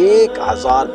1000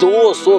200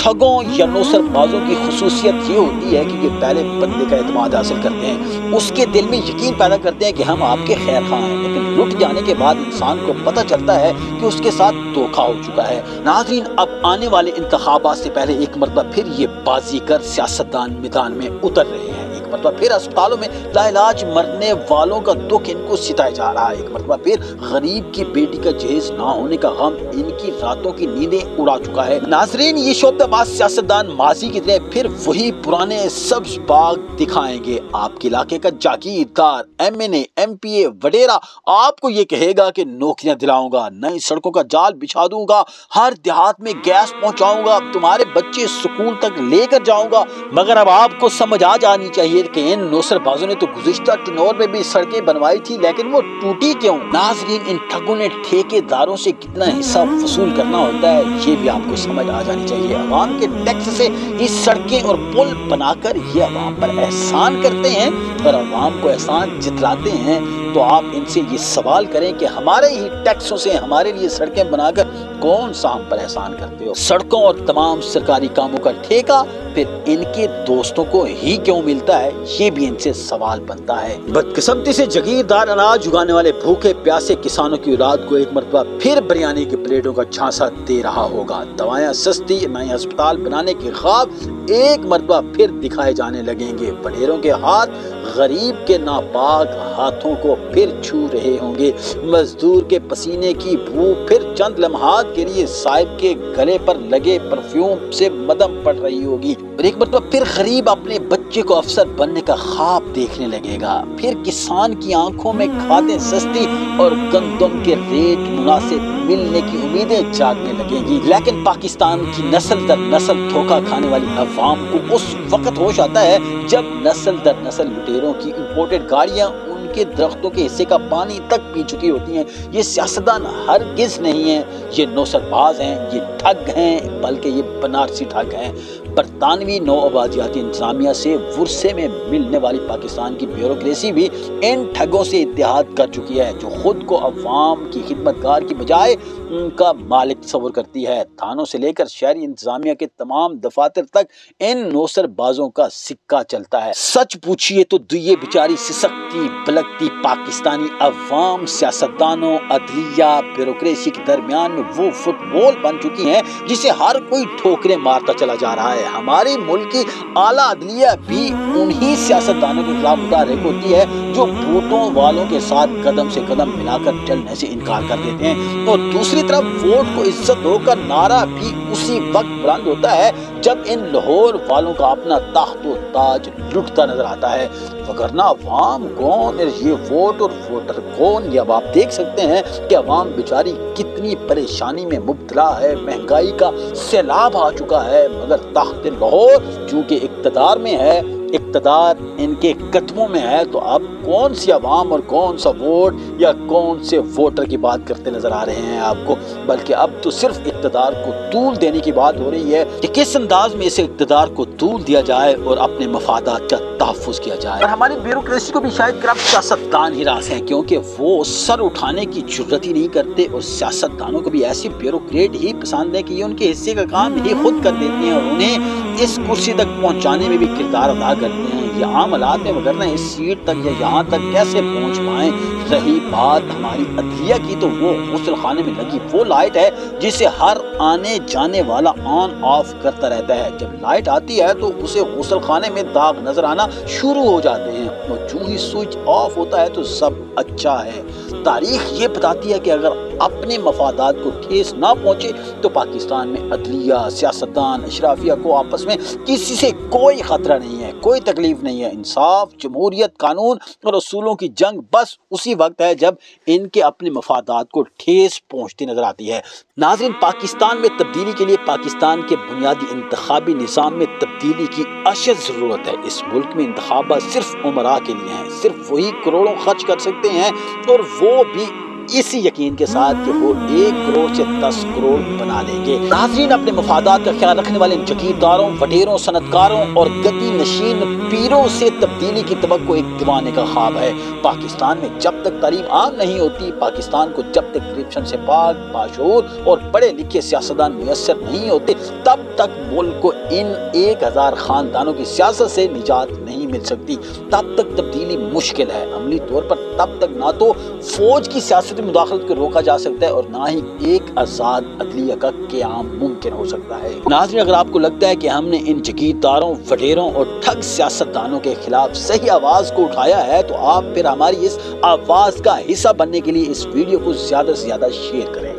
ٹھگوں یا نوسر بازوں کی خصوصیت یہ ہوتی ہے کہ یہ پہلے بندے کا اعتماد حاصل کرتے ہیں، اس کے دل میں یقین پیدا کرتے ہیں کہ ہم آپ کے خیر خواہ ہیں، لیکن لٹ جانے کے بعد انسان کو پتہ چلتا ہے کہ اس کے ساتھ دھوکہ ہو چکا ہے۔ ناظرین، اب آنے والے انتخابات سے پہلے ایک مرتبہ پھر یہ بازی کر سیاستدان میدان میں اتر رہے ہیں۔ ایک مرتبہ پھر اسپتالوں میں لا علاج مرنے والوں کا دکھ ان کو ستایا جا رہا ہے۔ ایک مرتبہ پھر غریب کی بیٹی کا جہیز نہ ہونے کا غم ان کی راتوں کی نیندیں اڑا چکا ہے۔ ناظرین، یہ شعبہ باز سیاستدان ماضی کی طرح پھر وہی پرانے سبز باغ دکھائیں گے۔ آپ کے علاقے کا جاگیردار MNA MPA وڈیرا آپ کو یہ کہے گا کہ نوکریاں دلاؤں گا، نئی سڑکوں کا جال بچھا دوں گا، ہر دیہات میں گیس پہنچاؤں گا، تمہارے بچے سکول تک لے کر جاؤں گا۔ مگر اب آپ کو سمجھ آ جانی چاہیے کہ ان نوسر بازوں نے تو گزشتہ ٹینور میں بھی سڑکیں بنوائی تھی، لیکن وہ ٹوٹی کیوں؟ ناظرین، ان ٹھگوں نے ٹھیکے داروں سے کتنا حصہ وصول کرنا ہوتا ہے یہ بھی آپ کو سمجھ آ جانی چاہیے۔ عوام کے ٹیکس سے یہ سڑکیں اور پل بنا کر یہ عوام پر احسان کرتے ہیں اور عوام کو احسان جتلاتے ہیں، تو آپ ان سے یہ سوال کریں کہ ہمارے ہی ٹیکسوں سے ہمارے لیے سڑکیں بنا کر کون سا ہم پر احسان کرتے ہو؟ سڑکوں اور تمام سرکاری کاموں کا ٹھیکہ پھر ان کے دوستوں کو ہی کیوں ملتا ہے؟ یہ بھی ان سے سوال بنتا ہے۔ بدقسمتی سے جاگیردار اناج اگانے والے بھوکے پیاسے کسانوں کی اولاد کو ایک مرتبہ پھر بریانی کی پلیٹوں کا جھانسا دے رہا ہوگا۔ دوائیں سستی، نئے ہسپتال بنانے کے خواب ایک مرتبہ پھر دکھائے جانے لگیں گے۔ وڈیروں کے ہاتھ غریب کے ناپاک ہاتھوں کو پھر چھو رہے ہوں گے۔ مزدور کے پسینے کی بو پھر چند لمحات کے لیے صاحب کے گلے پر لگے پرفیوم سے مدم پڑ رہی ہوگی، اور ایک مرتبہ پھر غریب اپنے بچے کو افسر بننے کا خواب دیکھنے لگے گا۔ پھر کسان کی آنکھوں میں کھادیں سستی اور گندم کے ریٹ مناسب ملنے کی امیدیں جاگنے لگیں گی۔ لیکن پاکستان کی نسل در نسل دھوکہ کھانے والی عوام کو اس وقت ہوش آتا ہے جب نسل در نسل لٹیروں کی امپورٹڈ گاڑیاں ان کے درختوں کے حصے کا پانی تک پی چکی ہوتی ہیں۔ یہ سیاستدان ہرگز نہیں ہیں، یہ نوسر باز ہیں، یہ ٹھگ ہیں، بلکہ یہ بنارسی ٹھگ ہیں۔ برطانوی نو آبادیاتی انتظامیہ سے ورثے میں ملنے والی پاکستان کی بیوروکریسی بھی ان ٹھگوں سے اتحاد کر چکی ہے، جو خود کو عوام کی خدمتگار کی بجائے ان کا مالک تصور کرتی ہے۔ تھانوں سے لے کر شہری انتظامیہ کے تمام دفاتر تک ان نوسر بازوں کا سکہ چلتا ہے۔ سچ پوچھئے تو یہ بیچاری سسکتی بلکتی پاکستانی عوام سیاستدانوں، عدلیہ، بیوروکریسی کے درمیان میں وہ فٹ بال بن چکی ہیں جسے ہر کوئی ٹھوکریں مارتا چلا جا رہا ہے۔ ہماری ملک کی اعلیٰ عدلیہ بھی انہی سیاستدانوں کے خلاف متحرک ہوتی ہے جو ووٹوں والوں کے ساتھ قدم سے قدم ملا کر چلنے سے انکار کر دیتے ہیں، اور دوسری طرف ووٹ کو عزت دو کا نعرہ بھی اسی وقت بلند ہوتا ہے جب ان لاہور والوں کا اپنا تخت و تاج لٹتا نظر آتا ہے۔ وگرنہ عوام کون، یہ ووٹ اور ووٹر کون؟ یہ اب آپ دیکھ سکتے ہیں کہ عوام بیچاری کتنی پریشانی میں مبتلا ہے، مہنگائی کا سیلاب آ چکا ہے، مگر تخت لاہور چونکہ اقتدار میں ہے، اقتدار ان کے قدموں میں ہے، تو اب کون سی عوام اور کون سا ووٹ یا کون سے ووٹر کی بات کرتے نظر آ رہے ہیں آپ کو؟ بلکہ اب تو صرف اقتدار کو طول دینے کی بات ہو رہی ہے کہ کس انداز میں اس اقتدار کو طول دیا جائے اور اپنے مفادات کا تحفظ کیا جائے۔ اور ہماری بیوروکریسی کو بھی شاید کرپٹ سیاستدان ہی راس ہیں، کیونکہ وہ سر اٹھانے کی جرت ہی نہیں کرتے، اور سیاستدانوں کو بھی ایسی بیوروکریٹ ہی پسند ہے کہ یہ ان کے حصے کا کام ہی خود کر دیتے ہیں اور انہیں اس کرسی تک پہنچانے میں بھی کردار ادا کرتے ہیں۔ یہ عام حالات میں وگرنہ اس سیٹ تک یا یہاں تک کیسے پہنچ پائیں؟ رہی بات ہماری عدلیہ کی، تو وہ غسل خانے میں لگی وہ لائٹ ہے جسے ہر آنے جانے والا آن آف کرتا رہتا ہے۔ جب لائٹ آتی ہے تو اسے غسل خانے میں داغ نظر آنا شروع ہو جاتے ہیں، اور جو ہی سوئچ آف ہوتا ہے تو سب اچھا ہے۔ تاریخ یہ بتاتی ہے کہ اگر اپنے مفادات کو ٹھیس نہ پہنچے تو پاکستان میں عدلیہ، سیاستدان، اشرافیہ کو آپس میں کسی سے کوئی خطرہ نہیں ہے، کوئی تکلیف نہیں ہے۔ انصاف، جمہوریت، قانون اور اصولوں کی جنگ بس اسی وقت ہے جب ان کے اپنے مفادات کو ٹھیس پہنچتی نظر آتی ہے۔ ناظرین، پاکستان میں تبدیلی کے لیے پاکستان کے بنیادی انتخابی نظام میں تبدیلی کی اشد ضرورت ہے۔ اس ملک میں انتخابات صرف عمراء کے لیے ہیں، صرف وہی کروڑوں خرچ کر سکتے ہیں، اور وہ بھی اسی یقین کے ساتھ کہ وہ 1 کروڑ سے 10 کروڑ بنا لیں گے۔ ناظرین، اپنے مفادات کا خیال رکھنے والے ان جگیرداروں، وڈیروں، صنعتکاروں اور گدی نشین پیروں سے تبدیلی کی توقع ایک دیوانے کا خواب ہے۔ پاکستان میں جب تک تعلیم عام نہیں ہوتی، پاکستان کو جب تک کرپشن سے پاک، باشعور اور پڑھے لکھے سیاستدان میسر نہیں ہوتے، تب تک ملک کو ان 1000 خاندانوں کی سیاست سے نجات نہیں مل سکتی۔ تب تک تبدیلی مشکل ہے۔ عملی طور پر تب تک نہ تو فوج کی سیاسی مداخلت کو روکا جا سکتا ہے اور نہ ہی ایک آزاد عدلیہ کا قیام ممکن ہو سکتا ہے۔ ناظرین، اگر آپ کو لگتا ہے کہ ہم نے ان جگیرداروں، وڈیروں اور ٹھگ سیاستدانوں کے خلاف صحیح آواز کو اٹھایا ہے تو آپ پھر ہماری اس آواز کا حصہ بننے کے لیے اس ویڈیو کو زیادہ سے زیادہ شیئر کریں۔